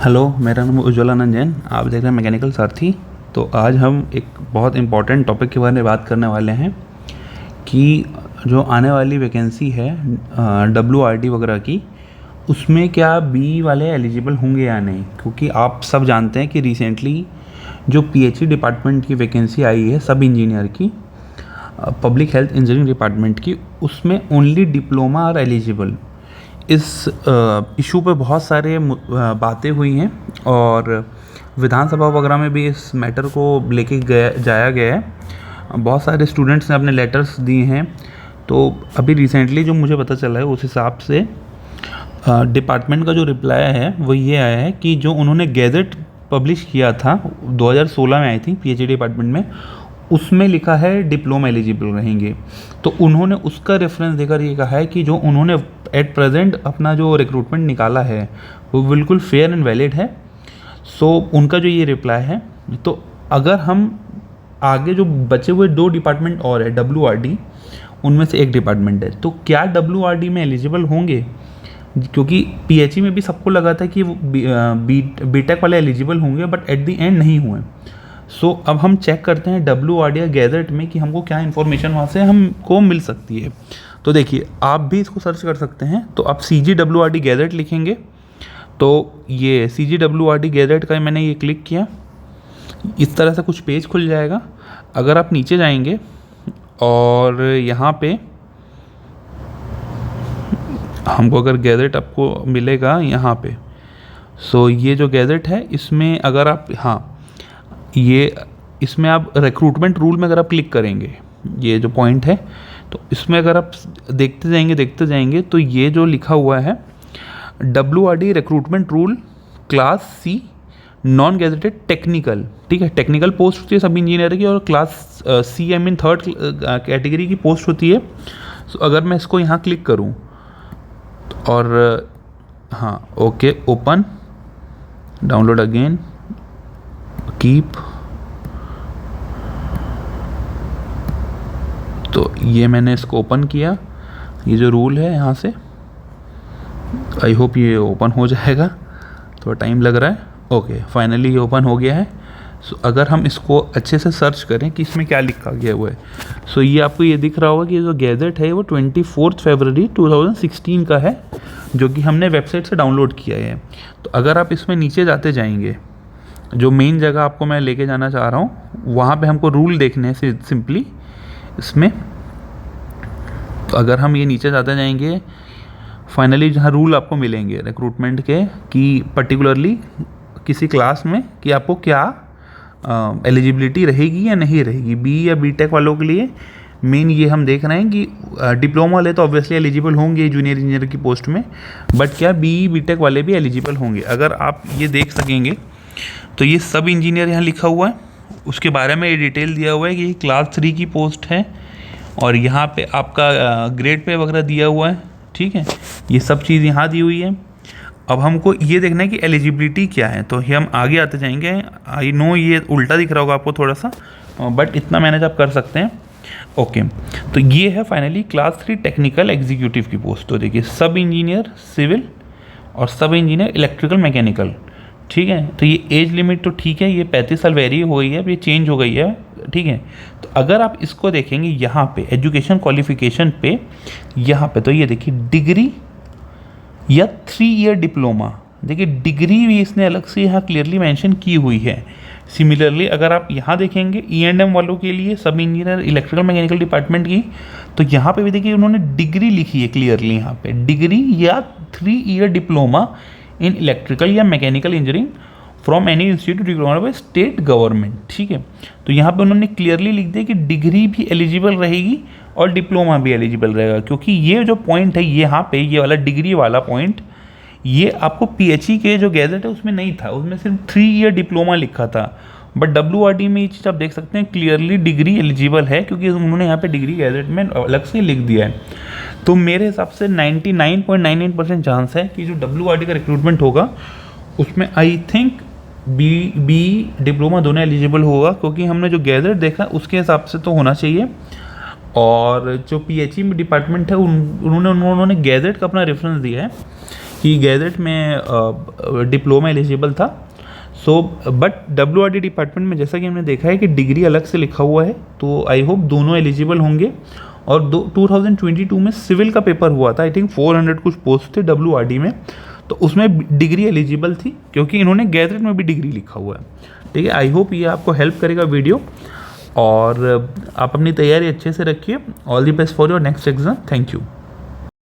Hello, मेरा नाम उज्ज्वल आनंद जैन। आप देख रहे हैं मैकेनिकल सारथी। तो आज हम एक बहुत इम्पॉर्टेंट टॉपिक के बारे में बात करने वाले हैं कि जो आने वाली वैकेंसी है WRD वगैरह की, उसमें क्या बी वाले एलिजिबल होंगे या नहीं। क्योंकि आप सब जानते हैं कि रिसेंटली जो PHE डिपार्टमेंट की वैकेंसी आई है सब इंजीनियर की, पब्लिक हेल्थ इंजीनियरिंग डिपार्टमेंट की, उसमें ओनली डिप्लोमा आर एलिजिबल। इस इशू पे बहुत सारे बातें हुई हैं और विधानसभा वगैरह में भी इस मैटर को लेके जाया गया है। बहुत सारे स्टूडेंट्स ने अपने लेटर्स दिए हैं। तो अभी रिसेंटली जो मुझे पता चला है उस हिसाब से डिपार्टमेंट का जो रिप्लाई है वो ये आया है कि जो उन्होंने गैजेट पब्लिश किया था 2016 में, आई थिंक PHE डिपार्टमेंट में, उसमें लिखा है डिप्लोमा एलिजिबल रहेंगे। तो उन्होंने उसका रेफरेंस देकर ये कहा है कि जो उन्होंने एट प्रेजेंट अपना जो रिक्रूटमेंट निकाला है वो बिल्कुल फेयर एंड वैलिड है। सो उनका जो ये रिप्लाई है, तो अगर हम आगे जो बचे हुए 2 डिपार्टमेंट और है WRD, उनमें से एक डिपार्टमेंट है, तो क्या WRD में एलिजिबल होंगे। क्योंकि PHE में भी सबको लगा था कि वो बीटेक वाले एलिजिबल होंगे, बट एट द एंड नहीं हुए। सो अब हम चेक करते हैं WRD या गैजेट में कि हमको क्या इन्फॉर्मेशन वहाँ से हमको मिल सकती है। तो देखिए, आप भी इसको सर्च कर सकते हैं। तो आप CGWRD गैजेट लिखेंगे तो ये CGWRD गैजेट का मैंने ये क्लिक किया, इस तरह से कुछ पेज खुल जाएगा। अगर आप नीचे जाएंगे और यहाँ पे हमको अगर गैजेट आपको मिलेगा यहाँ पे, सो ये जो गैजेट है इसमें अगर आप ये इसमें आप रिक्रूटमेंट रूल में अगर आप क्लिक करेंगे, ये जो पॉइंट है, तो इसमें अगर आप देखते जाएंगे तो ये जो लिखा हुआ है WRD recruitment rule class C non gazetted technical, ठीक है। टेक्निकल पोस्ट होती है सब इंजीनियर की, और class C I mean 3rd category की पोस्ट होती है। सो अगर मैं इसको यहाँ क्लिक करूँ और okay, open, download again, keep, तो ये मैंने इसको ओपन किया। ये जो रूल है यहाँ से, आई होप ये ओपन हो जाएगा, थोड़ा टाइम लग रहा है। ओके, फाइनली ये ओपन हो गया है। सो अगर हम इसको अच्छे से सर्च करें कि इसमें क्या लिखा गया हुआ है, सो ये आपको ये दिख रहा होगा कि ये जो गैजेट है वो 24 फरवरी 2016 का है, जो कि हमने वेबसाइट से डाउनलोड किया है। तो अगर आप इसमें नीचे जाते जाएंगे, जो मेन जगह आपको मैं लेके जाना चाह रहा हूँ, वहाँ पे हमको रूल देखने हैं सिंपली इसमें। तो अगर हम ये नीचे जाते जाएंगे, फाइनली जहाँ रूल आपको मिलेंगे रिक्रूटमेंट के, कि पर्टिकुलरली किसी क्लास में कि आपको क्या एलिजिबिलिटी रहेगी या नहीं रहेगी, बी या बीटेक वालों के लिए। मेन ये हम देख रहे हैं कि डिप्लोमा वाले तो ऑब्वियसली एलिजिबल होंगे जूनियर इंजीनियर की पोस्ट में, बट क्या बीटेक वाले भी एलिजिबल होंगे। अगर आप ये देख सकेंगे तो ये सब इंजीनियर यहाँ लिखा हुआ है, उसके बारे में ये डिटेल दिया हुआ है कि ये क्लास 3 की पोस्ट है, और यहाँ पे आपका ग्रेड पे वगैरह दिया हुआ है, ठीक है। ये सब चीज़ यहाँ दी हुई है। अब हमको ये देखना है कि एलिजिबिलिटी क्या है, तो हम आगे आते जाएंगे। आई नो ये उल्टा दिख रहा होगा आपको थोड़ा सा, बट इतना मैनेज आप कर सकते हैं। ओके, तो ये है फाइनली क्लास 3 टेक्निकल एग्जीक्यूटिव की पोस्ट। तो देखिए, सब इंजीनियर सिविल और सब इंजीनियर इलेक्ट्रिकल मैकेनिकल, ठीक है। तो ये एज लिमिट तो ठीक है, ये 35 साल वेरी हो गई है, अब ये चेंज हो गई है, ठीक है। तो अगर आप इसको देखेंगे यहाँ पे एजुकेशन क्वालिफिकेशन पे, यहाँ पे तो ये देखिए डिग्री या 3 ईयर डिप्लोमा, देखिए डिग्री भी इसने अलग से यहाँ क्लियरली मेंशन की हुई है। सिमिलरली अगर आप यहाँ देखेंगे E&M वालों के लिए, सब इंजीनियर इलेक्ट्रिकल मैकेनिकल डिपार्टमेंट की, तो यहाँ पे भी देखिए उन्होंने डिग्री लिखी है क्लियरली, यहाँ पे डिग्री या 3 ईयर डिप्लोमा इन इलेक्ट्रिकल या mechanical engineering from any institute recognised by state government, ठीक है। तो यहाँ पे उन्होंने क्लियरली लिख दिया कि डिग्री भी एलिजिबल रहेगी और डिप्लोमा भी एलिजिबल रहेगा। क्योंकि ये जो पॉइंट है यहाँ पे, ये वाला डिग्री वाला पॉइंट, ये आपको PHE के जो गैजेट है उसमें नहीं था, उसमें सिर्फ 3 ईयर डिप्लोमा लिखा था। बट WRD में ये चीज़ आप देख सकते हैं क्लियरली डिग्री एलिजिबल है, क्योंकि उन्होंने यहाँ पे डिग्री गैजेट में अलग से लिख दिया है। तो मेरे हिसाब से 99.99% चांस है कि जो WRD का रिक्रूटमेंट होगा उसमें आई थिंक बी डिप्लोमा दोनों एलिजिबल होगा, क्योंकि हमने जो गैजेट देखा उसके हिसाब से तो होना चाहिए। और जो PHE में डिपार्टमेंट है उन्होंने गैजेट का अपना रेफरेंस दिया है कि गैजेट में डिप्लोमा एलिजिबल था। सो बट WRD डिपार्टमेंट में जैसा कि हमने देखा है कि डिग्री अलग से लिखा हुआ है, तो आई होप दोनों एलिजिबल होंगे। और 2022 में सिविल का पेपर हुआ था, आई थिंक 400 कुछ पोस्ट थे WRD में, तो उसमें डिग्री एलिजिबल थी क्योंकि इन्होंने गैजेट में भी डिग्री लिखा हुआ है। ठीक है, आई होप ये आपको हेल्प करेगा वीडियो, और आप अपनी तैयारी अच्छे से रखिए। All the best for your next exam. Thank you.